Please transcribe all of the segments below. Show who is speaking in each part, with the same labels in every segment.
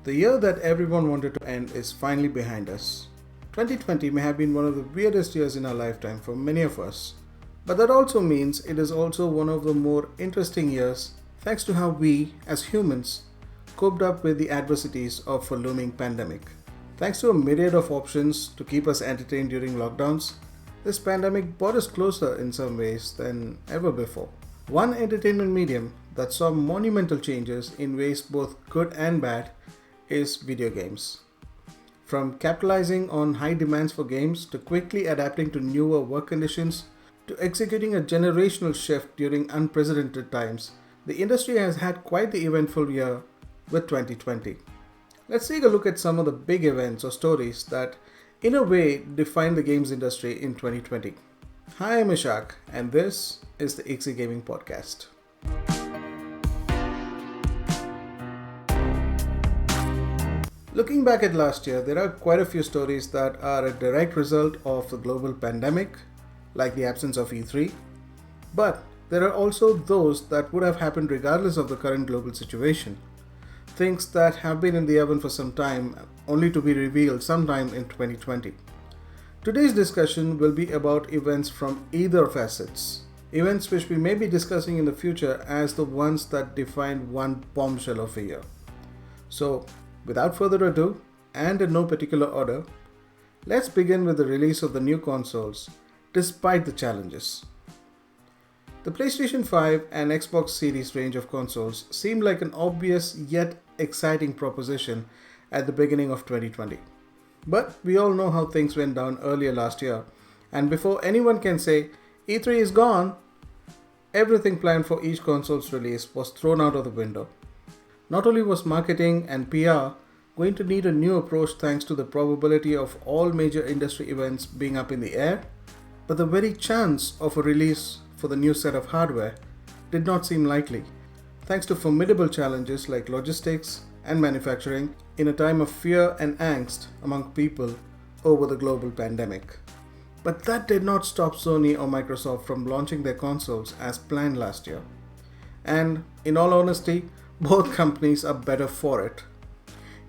Speaker 1: The year that everyone wanted to end is finally behind us. 2020 may have been one of the weirdest years in our lifetime for many of us, but that also means it is also one of the more interesting years thanks to how we, as humans, coped up with the adversities of a looming pandemic. Thanks to a myriad of options to keep us entertained during lockdowns, this pandemic brought us closer in some ways than ever before. One entertainment medium that saw monumental changes in ways both good and bad is video games. From capitalizing on high demands for games to quickly adapting to newer work conditions to executing a generational shift during unprecedented times, the industry has had quite the eventful year with 2020. Let's take a look at some of the big events or stories that, in a way, defined the games industry in 2020. Hi, I'm Ishaq, and this is the iXie Gaming Podcast. Looking back at last year, there are quite a few stories that are a direct result of the global pandemic, like the absence of E3, but there are also those that would have happened regardless of the current global situation. Things that have been in the oven for some time, only to be revealed sometime in 2020. Today's discussion will be about events from either facets, events which we may be discussing in the future as the ones that defined one bombshell of a year. So, without further ado, and in no particular order, let's begin with the release of the new consoles, despite the challenges. The PlayStation 5 and Xbox Series range of consoles seemed like an obvious yet exciting proposition at the beginning of 2020. But we all know how things went down earlier last year, and before anyone can say E3 is gone, everything planned for each console's release was thrown out of the window. Not only was marketing and PR going to need a new approach thanks to the probability of all major industry events being up in the air, but the very chance of a release for the new set of hardware did not seem likely, thanks to formidable challenges like logistics and manufacturing in a time of fear and angst among people over the global pandemic. But that did not stop Sony or Microsoft from launching their consoles as planned last year. And in all honesty, both companies are better for it.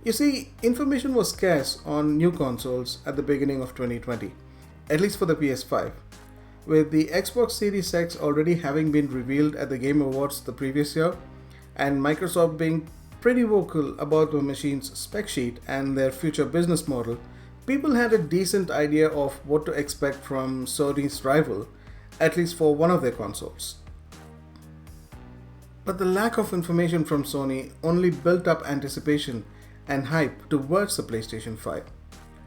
Speaker 1: You see, information was scarce on new consoles at the beginning of 2020, at least for the PS5. With the Xbox Series X already having been revealed at the Game Awards the previous year, and Microsoft being pretty vocal about the machine's spec sheet and their future business model, people had a decent idea of what to expect from Sony's rival, at least for one of their consoles. But the lack of information from Sony only built up anticipation and hype towards the PlayStation 5,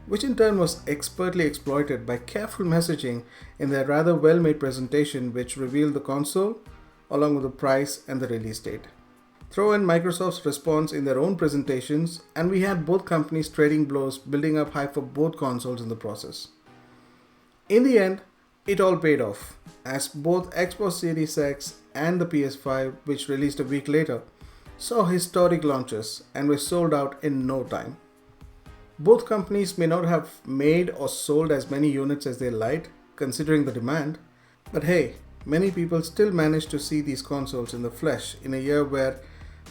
Speaker 1: which in turn was expertly exploited by careful messaging in their rather well-made presentation which revealed the console along with the price and the release date. Throw in Microsoft's response in their own presentations and we had both companies trading blows, building up hype for both consoles in the process. In the end, it all paid off, as both Xbox Series X and the PS5, which released a week later, saw historic launches and were sold out in no time. Both companies may not have made or sold as many units as they liked, considering the demand, but hey, many people still managed to see these consoles in the flesh in a year where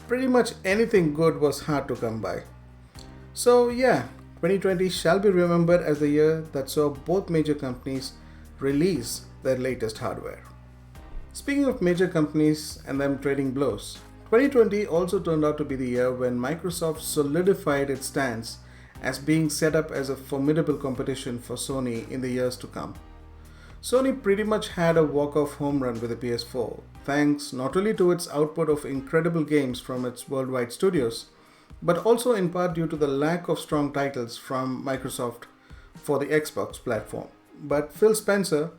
Speaker 1: pretty much anything good was hard to come by. So yeah, 2020 shall be remembered as the year that saw both major companies release their latest hardware. Speaking of major companies and them trading blows, 2020 also turned out to be the year when Microsoft solidified its stance as being set up as a formidable competition for Sony in the years to come. Sony pretty much had a walk-off home run with the PS4, thanks not only to its output of incredible games from its worldwide studios, but also in part due to the lack of strong titles from Microsoft for the Xbox platform. But Phil Spencer,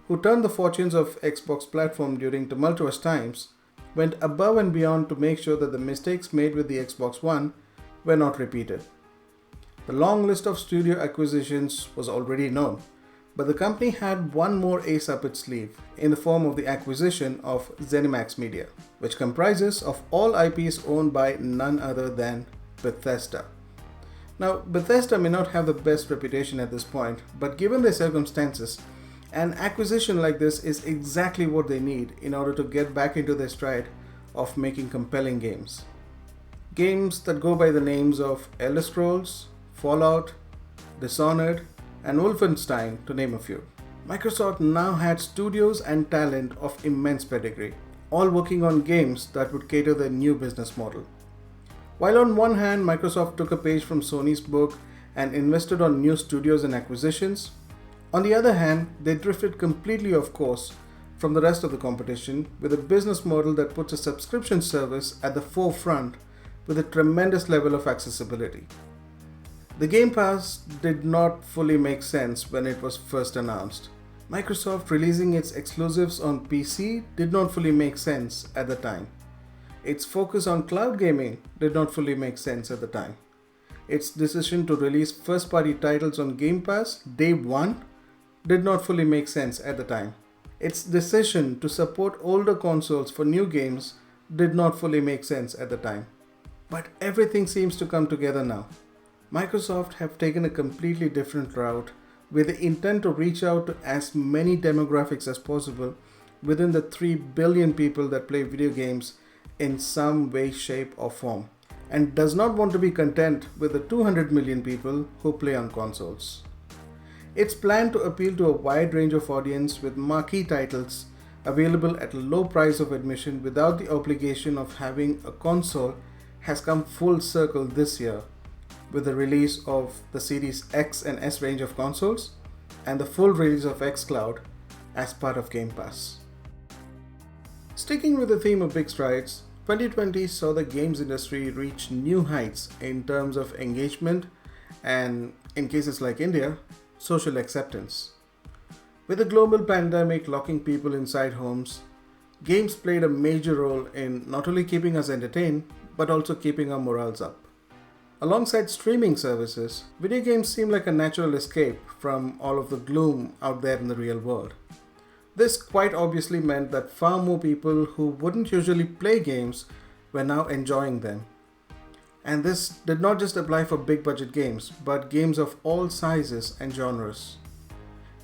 Speaker 1: who turned the fortunes of Xbox platform during tumultuous times, went above and beyond to make sure that the mistakes made with the Xbox One were not repeated. The long list of studio acquisitions was already known, but the company had one more ace up its sleeve in the form of the acquisition of ZeniMax Media, which comprises of all IPs owned by none other than Bethesda. Now, Bethesda may not have the best reputation at this point, but given their circumstances, an acquisition like this is exactly what they need in order to get back into their stride of making compelling games. Games that go by the names of Elder Scrolls, Fallout, Dishonored, and Wolfenstein, to name a few. Microsoft now had studios and talent of immense pedigree, all working on games that would cater their new business model. While on one hand, Microsoft took a page from Sony's book and invested on new studios and acquisitions, on the other hand, they drifted completely off course from the rest of the competition with a business model that puts a subscription service at the forefront with a tremendous level of accessibility. The Game Pass did not fully make sense when it was first announced. Microsoft releasing its exclusives on PC did not fully make sense at the time. Its focus on cloud gaming did not fully make sense at the time. Its decision to release first-party titles on Game Pass day one did not fully make sense at the time. Its decision to support older consoles for new games did not fully make sense at the time. But everything seems to come together now. Microsoft have taken a completely different route with the intent to reach out to as many demographics as possible within the 3 billion people that play video games in some way, shape or form, and does not want to be content with the 200 million people who play on consoles. It's planned to appeal to a wide range of audience with marquee titles available at a low price of admission without the obligation of having a console has come full circle this year with the release of the Series X and S range of consoles and the full release of xCloud as part of Game Pass. Sticking with the theme of big strides, 2020 saw the games industry reach new heights in terms of engagement and, in cases like India, social acceptance. With the global pandemic locking people inside homes, games played a major role in not only keeping us entertained, but also keeping our morals up. Alongside streaming services, video games seem like a natural escape from all of the gloom out there in the real world. This quite obviously meant that far more people who wouldn't usually play games were now enjoying them. And this did not just apply for big budget games, but games of all sizes and genres.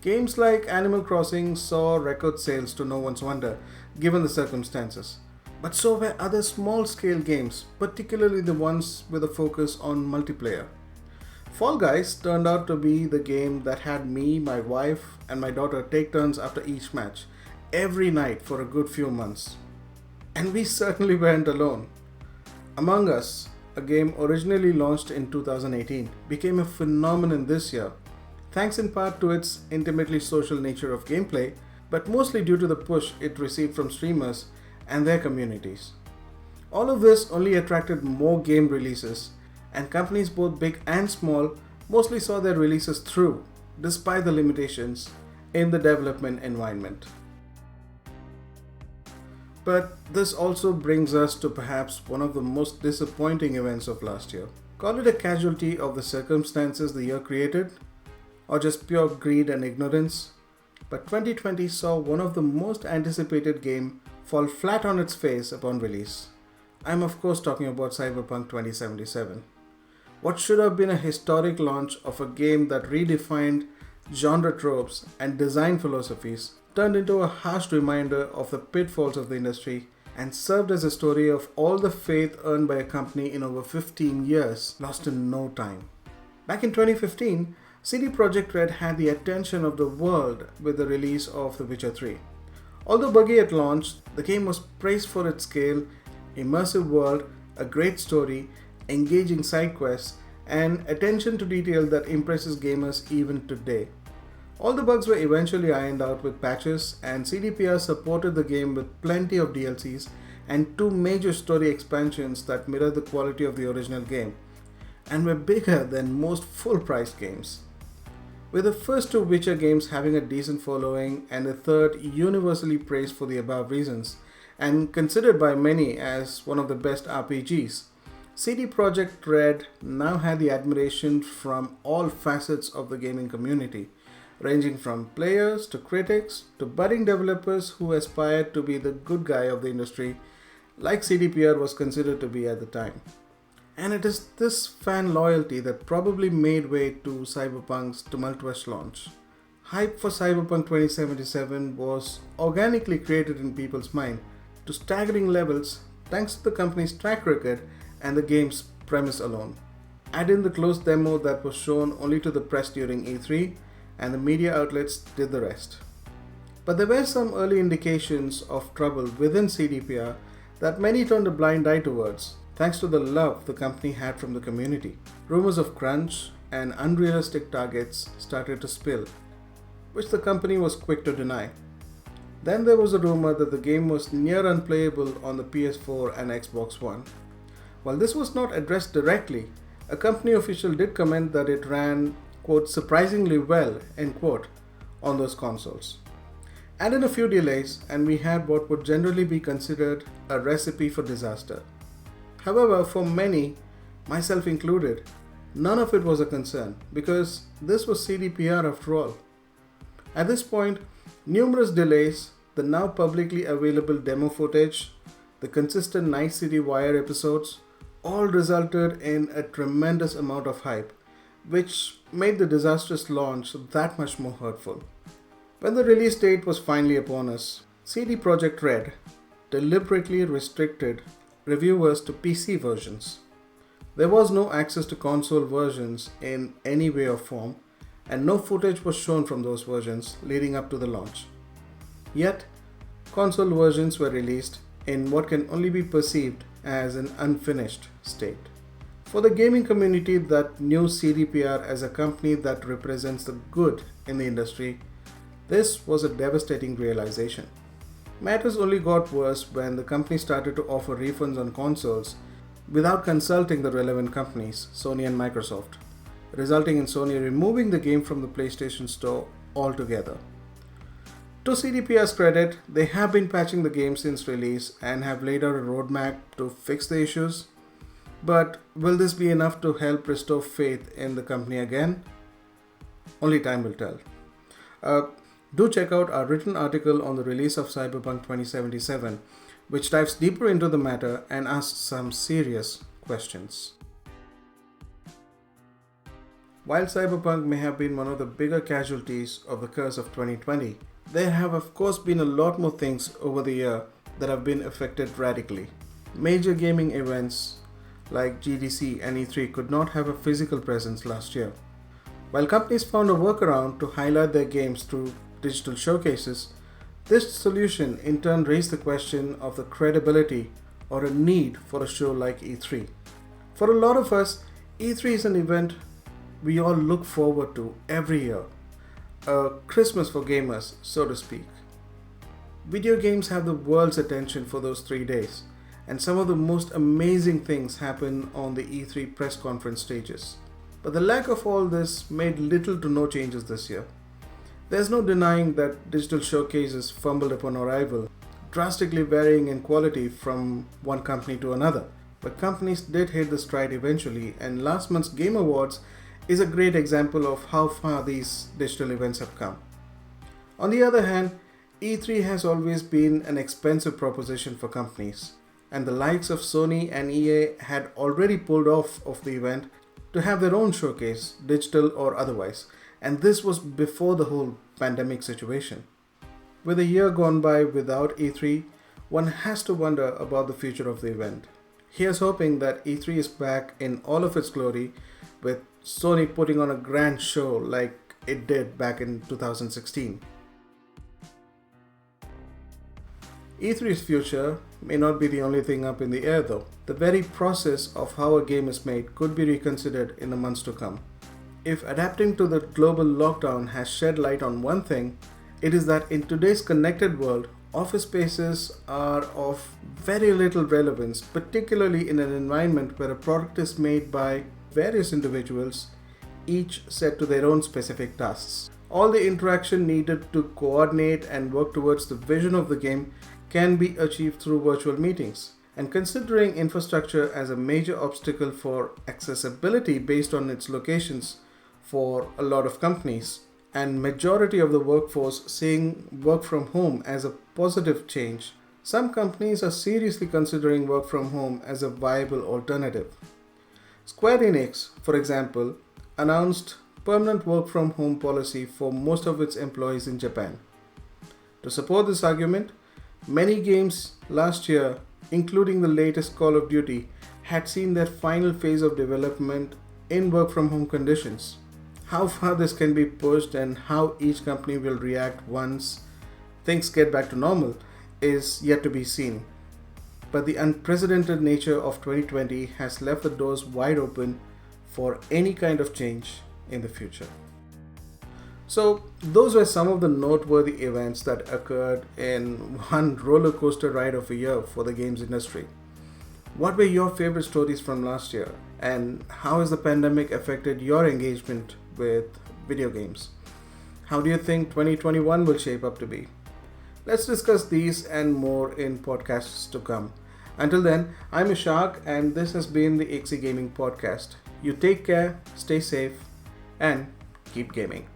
Speaker 1: Games like Animal Crossing saw record sales to no one's wonder, given the circumstances. But so were other small-scale games, particularly the ones with a focus on multiplayer. Fall Guys turned out to be the game that had me, my wife, and my daughter take turns after each match, every night for a good few months. And we certainly weren't alone. Among Us, a game originally launched in 2018, became a phenomenon this year, thanks in part to its intimately social nature of gameplay, but mostly due to the push it received from streamers and their communities. All of this only attracted more game releases, and companies both big and small mostly saw their releases through, despite the limitations in the development environment. But this also brings us to perhaps one of the most disappointing events of last year. Call it a casualty of the circumstances the year created, or just pure greed and ignorance, but 2020 saw one of the most anticipated game fall flat on its face upon release. I'm of course talking about Cyberpunk 2077. What should have been a historic launch of a game that redefined genre tropes and design philosophies turned into a harsh reminder of the pitfalls of the industry and served as a story of all the faith earned by a company in over 15 years lost in no time. Back in 2015, CD Projekt Red had the attention of the world with the release of The Witcher 3. Although buggy at launch, the game was praised for its scale, immersive world, a great story, engaging side quests, and attention to detail that impresses gamers even today. All the bugs were eventually ironed out with patches, and CDPR supported the game with plenty of DLCs and 2 major story expansions that mirror the quality of the original game, and were bigger than most full-priced games. With the first 2 Witcher games having a decent following and the third universally praised for the above reasons and considered by many as one of the best RPGs, CD Projekt Red now had the admiration from all facets of the gaming community, ranging from players to critics to budding developers who aspired to be the good guy of the industry, like CDPR was considered to be at the time. And it is this fan loyalty that probably made way to Cyberpunk's tumultuous launch. Hype for Cyberpunk 2077 was organically created in people's mind to staggering levels thanks to the company's track record and the game's premise alone. Add in the closed demo that was shown only to the press during E3, and the media outlets did the rest. But there were some early indications of trouble within CDPR that many turned a blind eye towards, thanks to the love the company had from the community. Rumors of crunch and unrealistic targets started to spill, which the company was quick to deny. Then there was a rumor that the game was near unplayable on the PS4 and Xbox One. While this was not addressed directly, a company official did comment that it ran, quote, surprisingly well, end quote, on those consoles. Add in a few delays, and we had what would generally be considered a recipe for disaster. However, for many, myself included, none of it was a concern because this was CDPR after all. At this point, numerous delays, the now publicly available demo footage, the consistent Night City Wire episodes, all resulted in a tremendous amount of hype, which made the disastrous launch that much more hurtful. When the release date was finally upon us, CD Projekt Red deliberately restricted reviewers to PC versions. There was no access to console versions in any way or form, and no footage was shown from those versions leading up to the launch. Yet, console versions were released in what can only be perceived as an unfinished state. For the gaming community that knew CDPR as a company that represents the good in the industry, this was a devastating realization. Matters only got worse when the company started to offer refunds on consoles without consulting the relevant companies, Sony and Microsoft, resulting in Sony removing the game from the PlayStation Store altogether. To CDPR's credit, they have been patching the game since release and have laid out a roadmap to fix the issues. But will this be enough to help restore faith in the company again? Only time will tell. Do check out our written article on the release of Cyberpunk 2077, which dives deeper into the matter and asks some serious questions. While Cyberpunk may have been one of the bigger casualties of the curse of 2020, there have of course been a lot more things over the year that have been affected radically. Major gaming events like GDC and E3 could not have a physical presence last year. While companies found a workaround to highlight their games through digital showcases, this solution in turn raised the question of the credibility or a need for a show like E3. For a lot of us, E3 is an event we all look forward to every year. A Christmas for gamers, so to speak. Video games have the world's attention for those 3 days, and some of the most amazing things happen on the E3 press conference stages. But the lack of all this made little to no changes this year. There's no denying that digital showcases fumbled upon arrival, drastically varying in quality from one company to another. But companies did hit the stride eventually, and last month's Game Awards is a great example of how far these digital events have come. On the other hand, E3 has always been an expensive proposition for companies, and the likes of Sony and EA had already pulled off of the event to have their own showcase, digital or otherwise, and this was before the whole pandemic situation. With a year gone by without E3, one has to wonder about the future of the event. Here's hoping that E3 is back in all of its glory, with Sony putting on a grand show like it did back in 2016. E3's future may not be the only thing up in the air though. The very process of how a game is made could be reconsidered in the months to come. If adapting to the global lockdown has shed light on one thing, it is that in today's connected world, office spaces are of very little relevance, particularly in an environment where a product is made by various individuals, each set to their own specific tasks. All the interaction needed to coordinate and work towards the vision of the game can be achieved through virtual meetings. And considering infrastructure as a major obstacle for accessibility based on its locations for a lot of companies, and majority of the workforce seeing work from home as a positive change, some companies are seriously considering work from home as a viable alternative. Square Enix, for example, announced permanent work from home policy for most of its employees in Japan. To support this argument, many games last year, including the latest Call of Duty, had seen their final phase of development in work from home conditions. How far this can be pushed and how each company will react once things get back to normal is yet to be seen. But the unprecedented nature of 2020 has left the doors wide open for any kind of change in the future. So, those were some of the noteworthy events that occurred in one roller coaster ride of a year for the games industry. What were your favorite stories from last year, and how has the pandemic affected your engagement with video games? How do you think 2021 will shape up to be? Let's discuss these and more in podcasts to come. Until then, I'm Ishaq, and this has been the iXie Gaming Podcast. You take care, stay safe, and keep gaming.